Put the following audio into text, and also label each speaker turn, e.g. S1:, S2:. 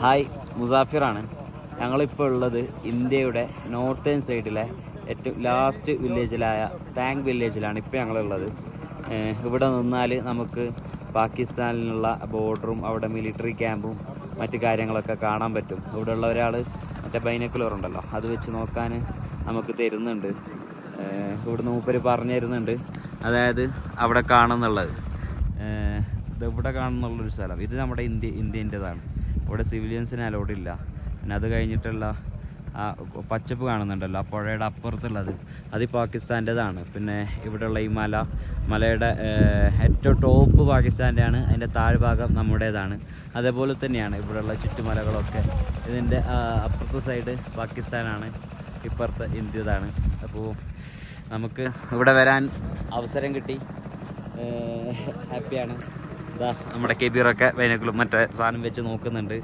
S1: Hi, മുസാഫിറാണ്. ഞങ്ങളിപ്പോൾ ഉള്ളത് ഇന്ത്യയുടെ നോർത്തേൺ സൈഡിലെ ഏറ്റവും ലാസ്റ്റ് വില്ലേജിലായ താങ് വില്ലേജിലാണ് ഇപ്പോൾ ഞങ്ങളുള്ളത്. ഇവിടെ നിന്നാൽ നമുക്ക് പാകിസ്ഥാനിലുള്ള ബോർഡറും അവിടെ മിലിറ്ററി ക്യാമ്പും മറ്റു കാര്യങ്ങളൊക്കെ കാണാൻ പറ്റും. ഇവിടെ ഉള്ള ഒരാൾ മറ്റേ ബൈനക്കുലർ ഉണ്ടല്ലോ, അത് വെച്ച് നോക്കാൻ നമുക്ക് തരുന്നുണ്ട്. ഇവിടുന്ന് മൂപ്പര് പറഞ്ഞു തരുന്നുണ്ട്, അതായത് അവിടെ കാണുന്നുള്ളത് ഇവിടെ കാണുന്നുള്ളൊരു സ്ഥലം ഇത് നമ്മുടെ ഇന്ത്യൻ്റെതാണ്. ഇവിടെ സിവിലിയൻസിന് അലോഡ് ഇല്ല. പിന്നെ അത് കഴിഞ്ഞിട്ടുള്ള ആ പച്ചപ്പ് കാണുന്നുണ്ടല്ലോ, ആ പുഴയുടെ അപ്പുറത്തുള്ളത് അത് പാകിസ്ഥാൻ്റെതാണ്. പിന്നെ ഇവിടെയുള്ള ഈ മലയുടെ ഏറ്റവും ടോപ്പ് പാകിസ്ഥാൻ്റെ ആണ്, അതിൻ്റെ താഴ്ഭാഗം നമ്മുടേതാണ്. അതേപോലെ തന്നെയാണ് ഇവിടെയുള്ള ചുറ്റുമലകളൊക്കെ. ഇതിൻ്റെ അപ്പുറത്തെ സൈഡ് പാകിസ്ഥാനാണ്, ഇപ്പുറത്തെ ഇന്ത്യതാണ്. അപ്പോൾ നമുക്ക് ഇവിടെ വരാൻ അവസരം കിട്ടി, ഹാപ്പിയാണ്. ഇതാ നമ്മുടെ കെബീറൊക്കെ ബൈനക്കുലർ മറ്റേ സാധനം വെച്ച് നോക്കുന്നുണ്ട്.